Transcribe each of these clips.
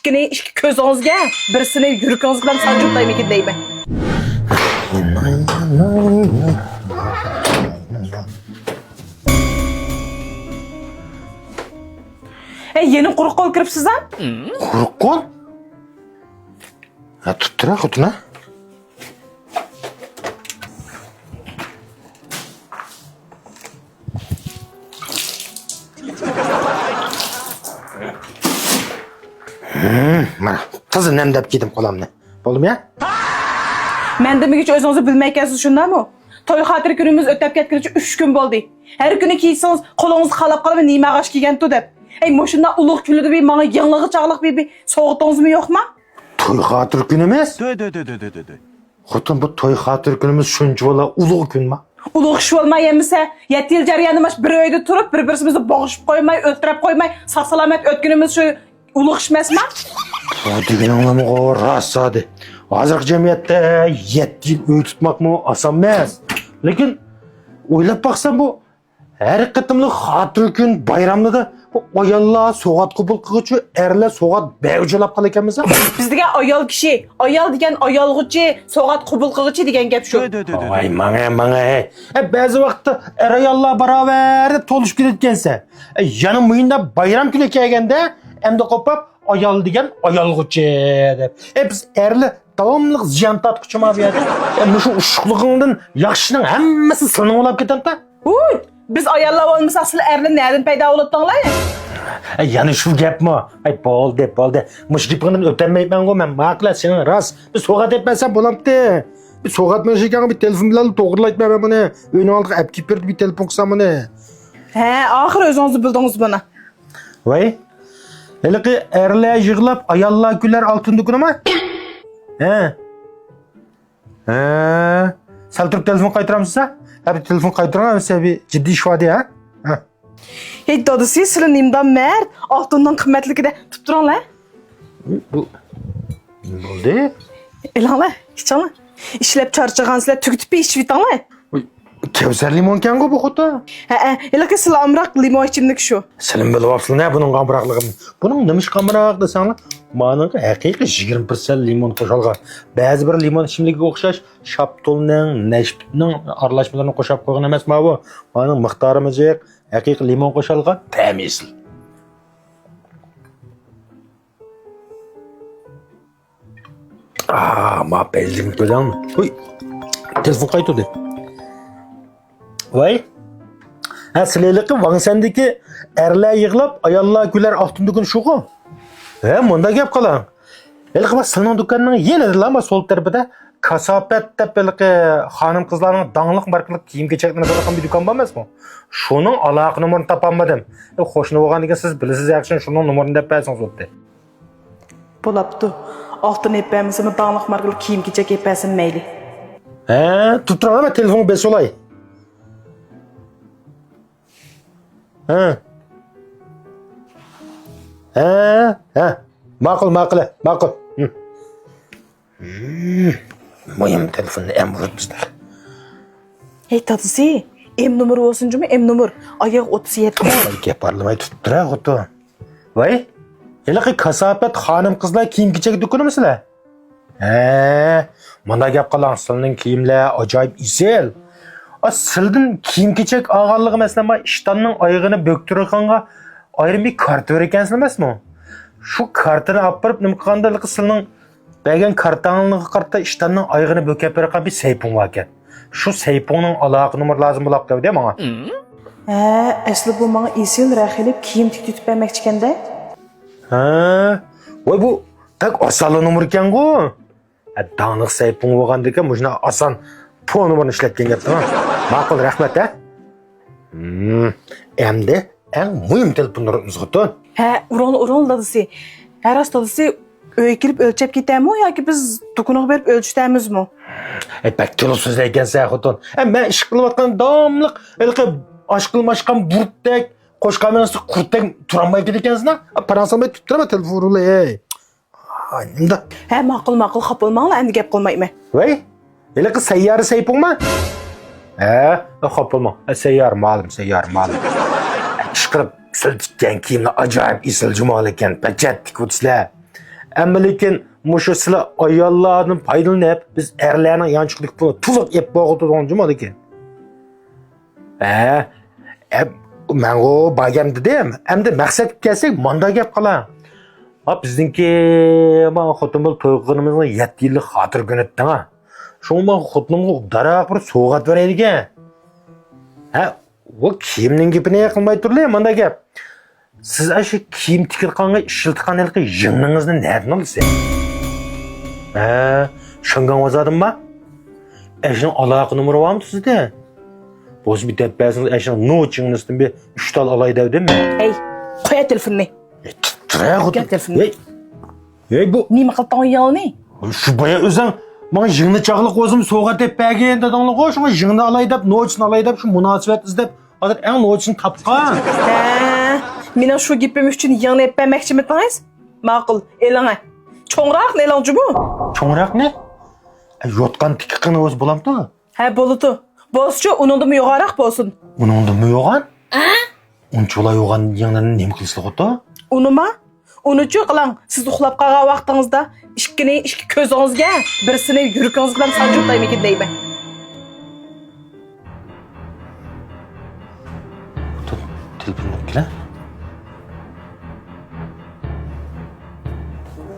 ikkini ikki ko'zingizga, birisini yuragingizga bilan sanjurtaymikin deyman. Yeni quruq qo'l kiribsiz ha? Quruq qo'l? Ha, tuttura xotuna. Mana qizni namdab kedim qo'lamni. Bo'ldimi ya? Men demoqchi o'zingizni bilmaykansiz shundami? To'y xotiri kunimiz o'tib ketgunicha 3 kun bo'ldi. Har kuni kiysangiz qo'lingiz qalab qolib nima g'ash kiygan-tu deb. Mushunda ulug' kunida bir menga yangilig'i chog'liq bir sovuqdingizmi yo'qmi? To'y xotiri kunimiz? Xotin bu to'y xotiri kunimiz shuncha bo'la ulug' kunmi? Ulug' ish bo'lmaganmisa, 7 yil jarayonida bir uyda turib, bir-birimizni bog'ishib qo'ymay, o'ltirib qo'ymay, sog'-salomat o'tgunimiz shu ulug' ish emasmi? Degan anlamı rasadi. Hozirgi jamiyatda 7 yil uy tutmoqmi oson emas. Lekin o'ylab baqsam bu har qitimli xotir kun bayramda ayollar so'g'at qabul qiluvchi, erlar so'g'at bevjilab qol ekanmiz. Biz degan ayol kishi, ayol degan ayolg'uchi, so'g'at qabul qiluvchi degan gap shu. Ay manga. Ba'zi vaqtda er ayollar barobar deb to'lishib ketgansa, yana muyinda bayram kuni kelganda endi qopab ayol degan ayolg'uchi deb. Biz erli davomli ziyon tortquchimi bu yerda. Shu ushuqlig'ingdan yaxshining hammasi sining olib ketadi-da. Biz ayollar olmasa asıl erli nereden paydo bo'libdinglar? Yani şu gapmi? Ay bo'ldi. Mush gapingdan o'tolmayman-ku men. Ma'qul, sening rost. Bir so'g'at etmasam bo'lamdi. Bir so'g'at mashikaga bir telefon bilan to'g'rilayman buni. Uyning oldiga olib kelib berdi bir telefon qilsam buni. Oxir o'zingiz bildingiz buni. Voy. Haliqi erlar yig'lab, ayollar kunlar oltin kunimi? Sal turib telefon qaytaramsiz? Bir telefon qaytaram, size bir ciddi iş vardı ya. Dadisi sizin nimdan mert, altından qimmatligida de tutturanlar. Bu ne oldu? Elanlar, içanlar. İşlep charchagansizlar, tugitib ichib yutanlar. Kevser limon kango bu xo'ta. Elaki sizlar amroq limon ichimlik shu. Selim bilyapsizlar ne bunun qamroqligini. Bunun nimish qamroq desanglar, ma'noga haqiqiy 20% limon qo'shilgan. Ba'zi bir limon ichimligiga o'xshash shaptolning, nashpitning aralashmalarini qo'shib qo'ygan emasmi bu? Ma'noning miqdori mijiq, haqiqiy limon qo'shilgan, tamisil. Ma bezdim ko'zam. Uy. Telefon qaytdi. Vay. Sizlarga Vangsandagi erlar yig'lab, ayollar güler altın kun shu-ku. Bunda gap qalang. Elqi sening do'konining yenida sol tarafida kasofat deb belqi xonim qizlarning dangliq markali kiyim-kechaklarni bo'lgan bir do'kon bor emasmi? Shuning aloqa numerini topolmadim. Qo'shni bo'lganligini siz bilasiz yaxshi, shuning numerini deb bersangiz bo'pti. Bo'lapti. Altın epamizmi dangliq markali kiyim-kechak epasin mayli. Tuturaman telefon besolay. Ma'qul. Muhim telefonni em bo'lib bizda. Dadisi, em numeri olsunchumi? Em numar. Oyoq 37. Gap parlamay tuttura xo'to. Voy. Elaqi kasofat xonim qizlar kiyim-kechak do'konisizlar? Mana gap qalang, sizning kiyimlar ajoyib isel. Sildin kiyim-kechak olganligi masalan, ishtonning oyog'ini bo'ktirganga ayrim bir kart verir ekansiz emasmi? Shu kartini olib borib nima qilgandaligi sizning bergan kartangizga qarata ishtonning oyog'ini bo'kab bergan bir saypon bor ekan. Shu sayponning aloqa nomeri lozim bo'lib qoldi menga. Asli bu menga isel rahilib kiyim tikib bermoqchi ekanda. Voy bu tak asal nomer ekan-ku. Daniq saypon bo'lgandek, mujna oson pul numarini ishlatgan gap, tamam. Ma'qul, rahmat, Endi eng muhim telefonlarimiz xo'ton. Ural dadisi. Haras dadisi uyga kirib o'lchab ketamiz yoki biz do'koniga berib o'lchdamizmi? Bak to'liq so'zlaykansan xo'ton. Men ish qilayotgan davomli osh qilmashgan burtdek, qo'shqaminasi qurtdek turolmay ketgansiz-na? Paransamay tuttirma telefonni, Nimda? Ma'qul, xafa bo'lmanglar, endi gap qilmayman. Voy, elaqi sayyora sayponmi? Xafa bo'lma. Sayyar ma'lum. Ishqirib siltikkan kiyimlar ajoyib isil jumol ekan. Pachatdik o'tislar. Ama lekin muşu sizlar ayollardan foydalanıp biz erlarning yanchiqlik bilan to'liq ep bo'g'itadigan jumad ekan. Men o bagam dedim. Endi maqsadga kelsak, manda gap qala. Ha bizniki men xotin bilan to'y qilganimizning 7 yillik xotir kun o'tdi ha. Şoň men xotinimga daraq bir sovg'at beraydigan. Ha, o kiyimning gapini qilmay turlar, manda gap. Siz aşı kiyim tikirqanga ishiltgan ilqi yig'ningizni nerdan olasiz? Ha, shungan o'zadimmi? Eşin aloqa numeri bormi sizda? Bo'z bir tepasiniz eşin noçingizni bir 3 tal alay devdimmi? Ey, qo'ya telefonni. Qo'ya telefonni. Ey bu Nima qilib yolni? shu boya o'zing men yig'ni chaqliq o'zim sovg'a deb bergan dedinglar qo'y, shunga yig'ni alay deb, nochini alay deb shu munosabat izlab, hozir eng nochini topgan. Meni shu gapim uchun yana epmamoqchimiz? Ma'qul, elanga. Cho'ngroq nelanjimi? Cho'ngroq ne? Yotgan tikiqini o'z bo'lamdi. Ha, bo'ldi. Bo'lsa, uningda yo'g'aroq bo'lsin. Uningda yo'g'an? Unchola yo'g'an yig'nini nima qilsa qo'ta? Unima? Unuchu qiling, siz uxlab qolgan vaqtingizda ikki ko'zingizga birisini yuragingiz bilan sanjutaymikin deyman. Telefon kela.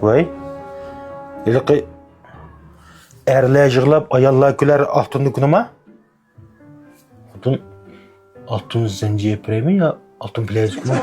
Voy. Ilqi erlar yig'lab, ayollar kular oltinni kunimi? Xotin oltin zanjir premi yo oltin bilezikmi?